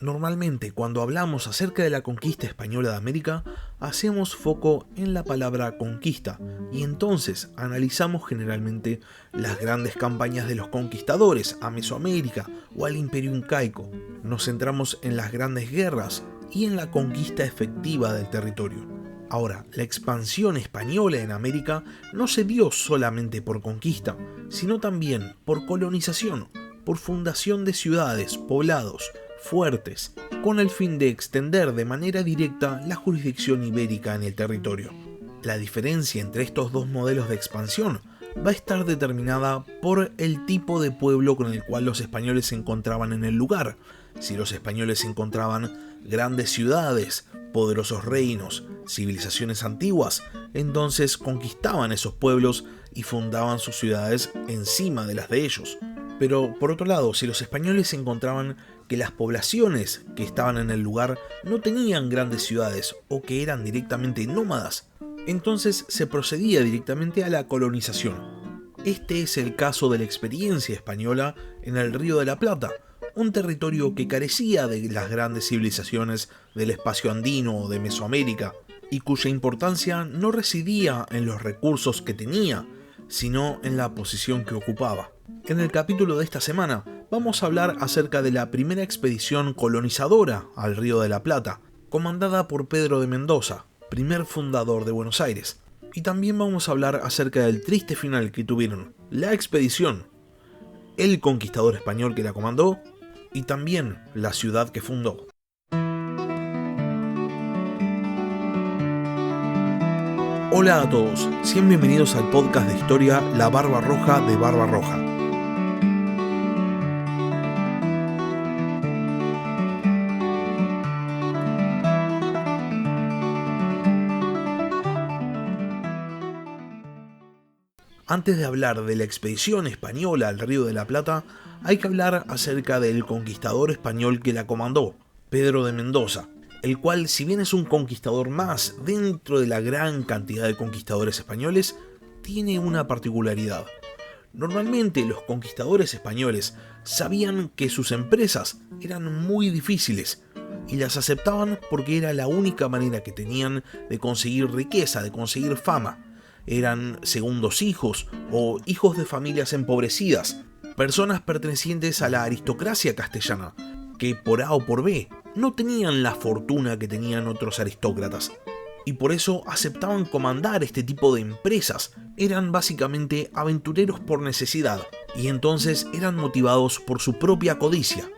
Normalmente, cuando hablamos acerca de la conquista española de América, hacemos foco en la palabra conquista y entonces analizamos generalmente las grandes campañas de los conquistadores a Mesoamérica o al Imperio Incaico. Nos centramos en las grandes guerras y en la conquista efectiva del territorio. Ahora, la expansión española en América no se dio solamente por conquista, sino también por colonización, por fundación de ciudades, poblados, fuertes, con el fin de extender de manera directa la jurisdicción ibérica en el territorio. La diferencia entre estos dos modelos de expansión va a estar determinada por el tipo de pueblo con el cual los españoles se encontraban en el lugar. Si los españoles encontraban grandes ciudades, poderosos reinos, civilizaciones antiguas, entonces conquistaban esos pueblos y fundaban sus ciudades encima de las de ellos. Pero por otro lado, si los españoles encontraban que las poblaciones que estaban en el lugar no tenían grandes ciudades o que eran directamente nómadas, entonces se procedía directamente a la colonización. Este es el caso de la experiencia española en el Río de la Plata, un territorio que carecía de las grandes civilizaciones del espacio andino o de Mesoamérica, y cuya importancia no residía en los recursos que tenía, sino en la posición que ocupaba. En el capítulo de esta semana vamos a hablar acerca de la primera expedición colonizadora al Río de la Plata, comandada por Pedro de Mendoza, primer fundador de Buenos Aires. Y también vamos a hablar acerca del triste final que tuvieron la expedición, el conquistador español que la comandó y también la ciudad que fundó. Hola a todos, sean bienvenidos al podcast de historia La Barba Roja de Barba Roja. Antes de hablar de la expedición española al Río de la Plata, hay que hablar acerca del conquistador español que la comandó, Pedro de Mendoza, el cual, si bien es un conquistador más dentro de la gran cantidad de conquistadores españoles, tiene una particularidad. Normalmente los conquistadores españoles sabían que sus empresas eran muy difíciles y las aceptaban porque era la única manera que tenían de conseguir riqueza, de conseguir fama. Eran segundos hijos o hijos de familias empobrecidas, personas pertenecientes a la aristocracia castellana, que por A o por B no tenían la fortuna que tenían otros aristócratas, y por eso aceptaban comandar este tipo de empresas. Eran básicamente aventureros por necesidad, y entonces eran motivados por su propia codicia.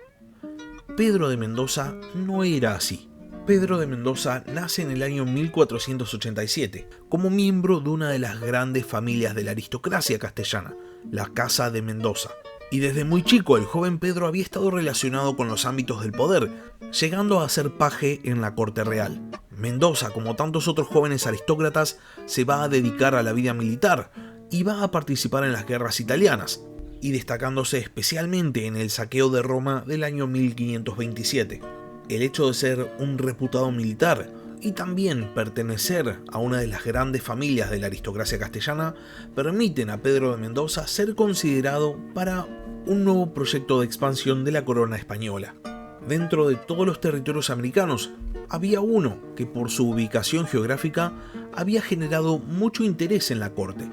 Pedro de Mendoza no era así. Pedro de Mendoza nace en el año 1487 como miembro de una de las grandes familias de la aristocracia castellana, la Casa de Mendoza. Y desde muy chico el joven Pedro había estado relacionado con los ámbitos del poder, llegando a ser paje en la corte real. Mendoza, como tantos otros jóvenes aristócratas, se va a dedicar a la vida militar y va a participar en las guerras italianas, y destacándose especialmente en el saqueo de Roma del año 1527. El hecho de ser un reputado militar y también pertenecer a una de las grandes familias de la aristocracia castellana permiten a Pedro de Mendoza ser considerado para un nuevo proyecto de expansión de la corona española. Dentro de todos los territorios americanos había uno que por su ubicación geográfica había generado mucho interés en la corte: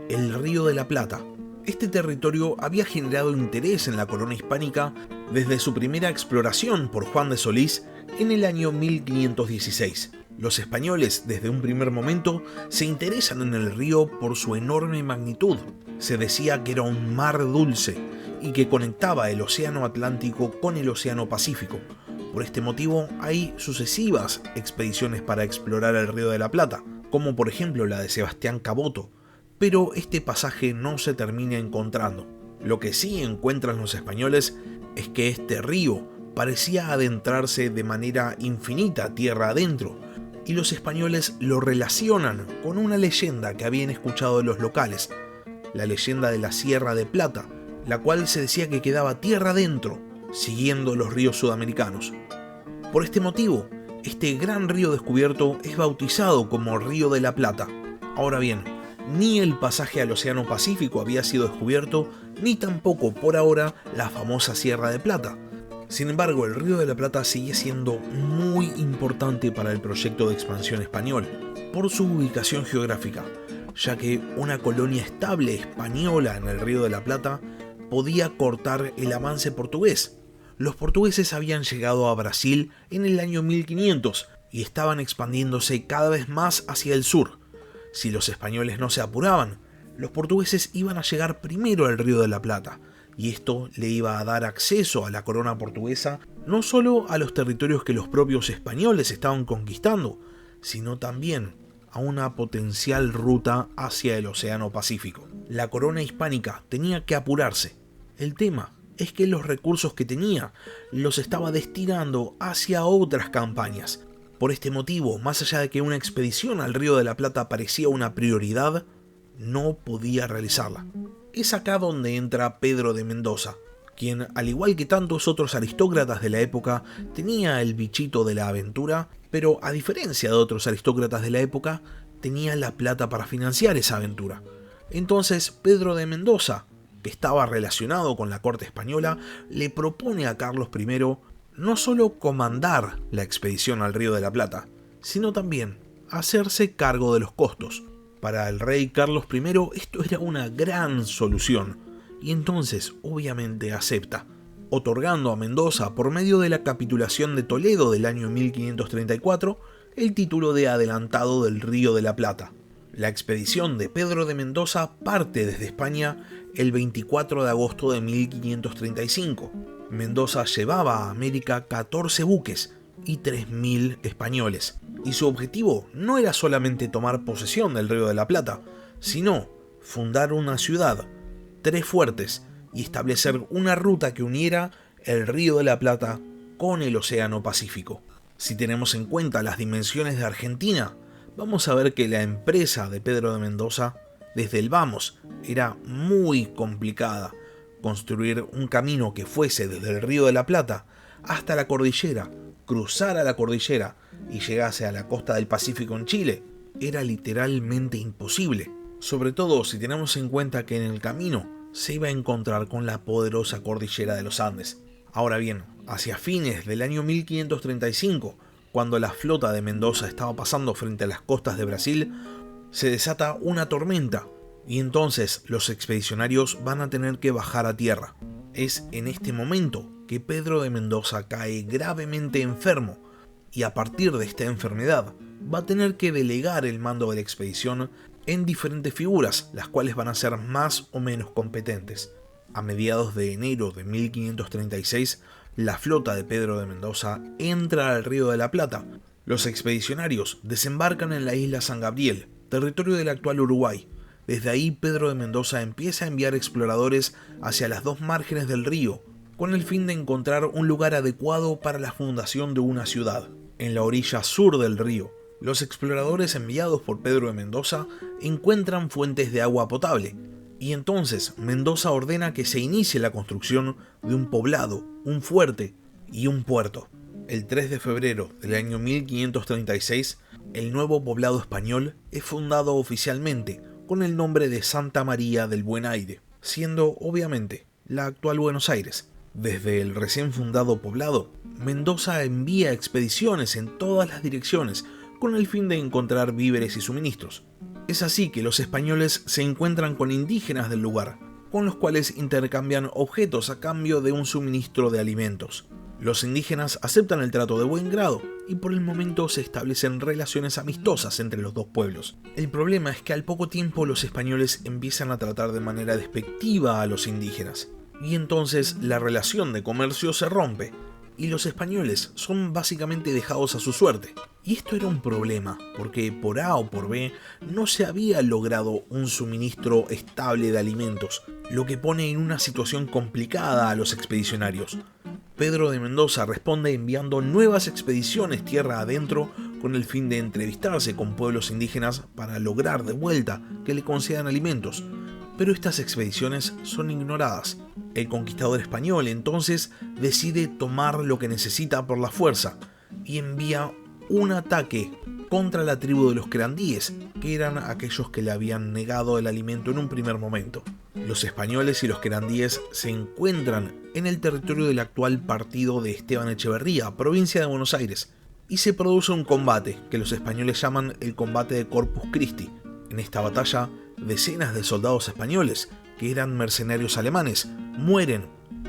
el Río de la Plata. Este territorio había generado interés en la corona hispánica desde su primera exploración por Juan de Solís en el año 1516. Los españoles, desde un primer momento, se interesan en el río por su enorme magnitud. Se decía que era un mar dulce y que conectaba el océano Atlántico con el océano Pacífico. Por este motivo hay sucesivas expediciones para explorar el Río de la Plata, como por ejemplo la de Sebastián Caboto, pero este pasaje no se termina encontrando. Lo que sí encuentran los españoles es que este río parecía adentrarse de manera infinita tierra adentro, y los españoles lo relacionan con una leyenda que habían escuchado de los locales, la leyenda de la Sierra de Plata, la cual se decía que quedaba tierra adentro, siguiendo los ríos sudamericanos. Por este motivo, este gran río descubierto es bautizado como Río de la Plata. Ahora bien, ni el pasaje al Océano Pacífico había sido descubierto, ni tampoco por ahora la famosa Sierra de Plata. Sin embargo, el Río de la Plata sigue siendo muy importante para el proyecto de expansión español, por su ubicación geográfica, ya que una colonia estable española en el Río de la Plata podía cortar el avance portugués. Los portugueses habían llegado a Brasil en el año 1500 y estaban expandiéndose cada vez más hacia el sur. Si los españoles no se apuraban, los portugueses iban a llegar primero al Río de la Plata, y esto le iba a dar acceso a la corona portuguesa no solo a los territorios que los propios españoles estaban conquistando, sino también a una potencial ruta hacia el Océano Pacífico. La corona hispánica tenía que apurarse. El tema es que los recursos que tenía los estaba destinando hacia otras campañas. Por este motivo, más allá de que una expedición al Río de la Plata parecía una prioridad, no podía realizarla. Es acá donde entra Pedro de Mendoza, quien, al igual que tantos otros aristócratas de la época, tenía el bichito de la aventura, pero a diferencia de otros aristócratas de la época, tenía la plata para financiar esa aventura. Entonces, Pedro de Mendoza, que estaba relacionado con la corte española, le propone a Carlos I no solo comandar la expedición al Río de la Plata, sino también hacerse cargo de los costos. Para el rey Carlos I esto era una gran solución, y entonces obviamente acepta, otorgando a Mendoza, por medio de la capitulación de Toledo del año 1534, el título de adelantado del Río de la Plata. La expedición de Pedro de Mendoza parte desde España el 24 de agosto de 1535. Mendoza llevaba a América 14 buques y 3.000 españoles, y su objetivo no era solamente tomar posesión del Río de la Plata, sino fundar una ciudad, 3 fuertes y establecer una ruta que uniera el Río de la Plata con el Océano Pacífico. Si tenemos en cuenta las dimensiones de Argentina, vamos a ver que la empresa de Pedro de Mendoza, desde el vamos, era muy complicada. Construir un camino que fuese desde el Río de la Plata hasta la cordillera, cruzara la cordillera y llegase a la costa del Pacífico en Chile, era literalmente imposible. Sobre todo si tenemos en cuenta que en el camino se iba a encontrar con la poderosa cordillera de los Andes. Ahora bien, hacia fines del año 1535, cuando la flota de Mendoza estaba pasando frente a las costas de Brasil, se desata una tormenta, y entonces los expedicionarios van a tener que bajar a tierra. Es en este momento que Pedro de Mendoza cae gravemente enfermo, y a partir de esta enfermedad va a tener que delegar el mando de la expedición en diferentes figuras, las cuales van a ser más o menos competentes. A mediados de enero de 1536, la flota de Pedro de Mendoza entra al Río de la Plata. Los expedicionarios desembarcan en la isla San Gabriel, territorio del actual Uruguay. Desde ahí Pedro de Mendoza empieza a enviar exploradores hacia las dos márgenes del río, con el fin de encontrar un lugar adecuado para la fundación de una ciudad. En la orilla sur del río, los exploradores enviados por Pedro de Mendoza encuentran fuentes de agua potable, y entonces Mendoza ordena que se inicie la construcción de un poblado, un fuerte y un puerto. El 3 de febrero del año 1536, el nuevo poblado español es fundado oficialmente con el nombre de Santa María del Buen Aire, siendo obviamente la actual Buenos Aires. Desde el recién fundado poblado, Mendoza envía expediciones en todas las direcciones con el fin de encontrar víveres y suministros. Es así que los españoles se encuentran con indígenas del lugar, con los cuales intercambian objetos a cambio de un suministro de alimentos. Los indígenas aceptan el trato de buen grado y por el momento se establecen relaciones amistosas entre los dos pueblos. El problema es que al poco tiempo los españoles empiezan a tratar de manera despectiva a los indígenas, y entonces la relación de comercio se rompe, y los españoles son básicamente dejados a su suerte. Y esto era un problema, porque por A o por B no se había logrado un suministro estable de alimentos, lo que pone en una situación complicada a los expedicionarios. Pedro de Mendoza responde enviando nuevas expediciones tierra adentro con el fin de entrevistarse con pueblos indígenas para lograr de vuelta que le concedan alimentos. Pero estas expediciones son ignoradas. El conquistador español entonces decide tomar lo que necesita por la fuerza y envía un ataque contra la tribu de los querandíes, que eran aquellos que le habían negado el alimento en un primer momento. Los españoles y los querandíes se encuentran en el territorio del actual partido de Esteban Echeverría, provincia de Buenos Aires, y se produce un combate que los españoles llaman el combate de Corpus Christi. En esta batalla, decenas de soldados españoles, que eran mercenarios alemanes, mueren,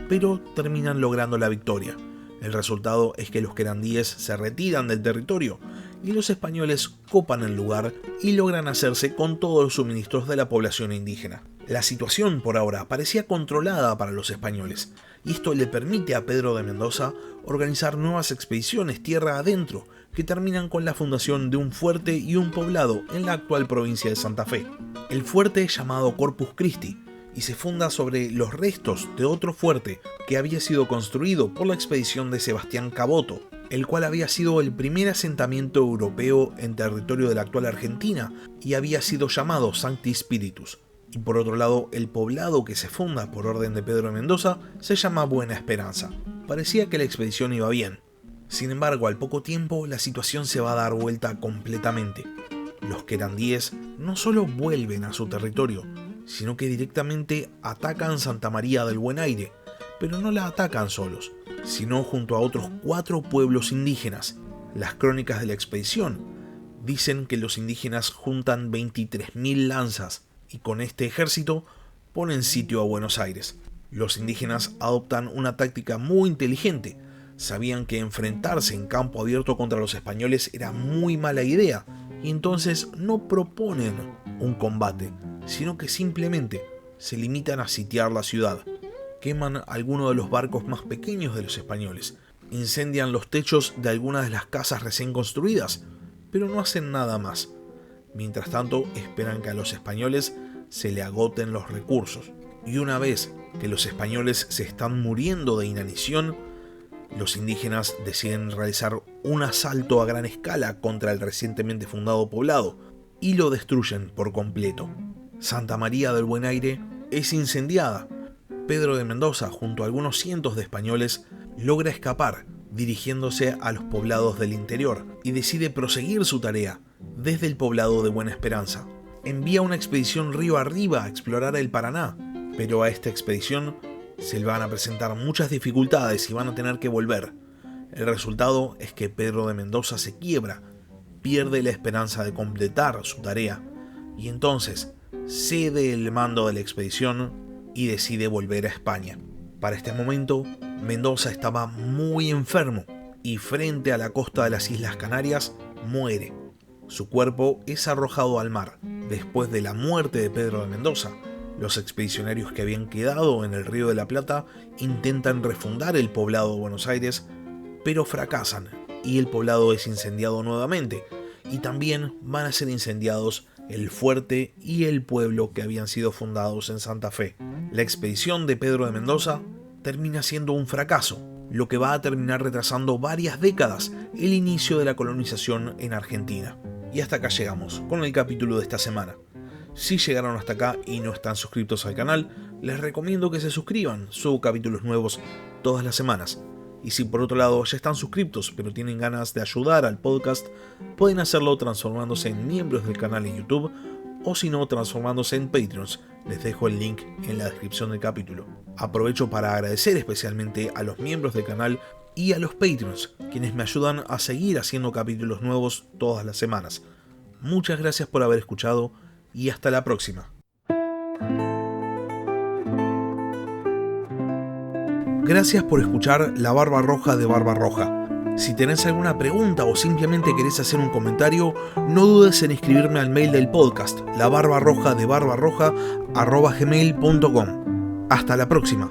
pero terminan logrando la victoria. El resultado es que los querandíes se retiran del territorio y los españoles copan el lugar y logran hacerse con todos los suministros de la población indígena. La situación por ahora parecía controlada para los españoles, y esto le permite a Pedro de Mendoza organizar nuevas expediciones tierra adentro, que terminan con la fundación de un fuerte y un poblado en la actual provincia de Santa Fe. El fuerte es llamado Corpus Christi, y se funda sobre los restos de otro fuerte que había sido construido por la expedición de Sebastián Caboto, el cual había sido el primer asentamiento europeo en territorio de la actual Argentina y había sido llamado Sancti Spiritus. Y por otro lado, el poblado que se funda por orden de Pedro de Mendoza se llama Buena Esperanza. Parecía que la expedición iba bien. Sin embargo, al poco tiempo la situación se va a dar vuelta completamente. Los querandíes no solo vuelven a su territorio, sino que directamente atacan Santa María del Buen Aire, pero no la atacan solos, sino junto a otros 4 pueblos indígenas. Las crónicas de la expedición dicen que los indígenas juntan 23.000 lanzas y con este ejército ponen sitio a Buenos Aires. Los indígenas adoptan una táctica muy inteligente. Sabían que enfrentarse en campo abierto contra los españoles era muy mala idea, y entonces no proponen un combate, sino que simplemente se limitan a sitiar la ciudad. Queman algunos de los barcos más pequeños de los españoles, incendian los techos de algunas de las casas recién construidas, pero no hacen nada más. Mientras tanto, esperan que a los españoles se le agoten los recursos. Y una vez que los españoles se están muriendo de inanición, los indígenas deciden realizar un asalto a gran escala contra el recientemente fundado poblado y lo destruyen por completo. Santa María del Buen Aire es incendiada. Pedro de Mendoza, junto a algunos cientos de españoles, logra escapar, dirigiéndose a los poblados del interior, y decide proseguir su tarea desde el poblado de Buena Esperanza. Envía una expedición río arriba a explorar el Paraná, pero a esta expedición se le van a presentar muchas dificultades y van a tener que volver. El resultado es que Pedro de Mendoza se quiebra, pierde la esperanza de completar su tarea, y entonces cede el mando de la expedición y decide volver a España. Para este momento, Mendoza estaba muy enfermo y frente a la costa de las Islas Canarias muere. Su cuerpo es arrojado al mar. Después de la muerte de Pedro de Mendoza, los expedicionarios que habían quedado en el Río de la Plata intentan refundar el poblado de Buenos Aires, pero fracasan y el poblado es incendiado nuevamente, y también van a ser incendiados el fuerte y el pueblo que habían sido fundados en Santa Fe. La expedición de Pedro de Mendoza termina siendo un fracaso, lo que va a terminar retrasando varias décadas el inicio de la colonización en Argentina. Y hasta acá llegamos con el capítulo de esta semana. Si llegaron hasta acá y no están suscritos al canal, les recomiendo que se suscriban, subo capítulos nuevos todas las semanas. Y si por otro lado ya están suscritos pero tienen ganas de ayudar al podcast, pueden hacerlo transformándose en miembros del canal en YouTube, o si no, transformándose en Patreons. Les dejo el link en la descripción del capítulo. Aprovecho para agradecer especialmente a los miembros del canal y a los Patreons, quienes me ayudan a seguir haciendo capítulos nuevos todas las semanas. Muchas gracias por haber escuchado y hasta la próxima. Gracias por escuchar La Barba Roja de Barba Roja. Si tenés alguna pregunta o simplemente querés hacer un comentario, no dudes en escribirme al mail del podcast, labarbarrojadebarbarroja@gmail.com. Hasta la próxima.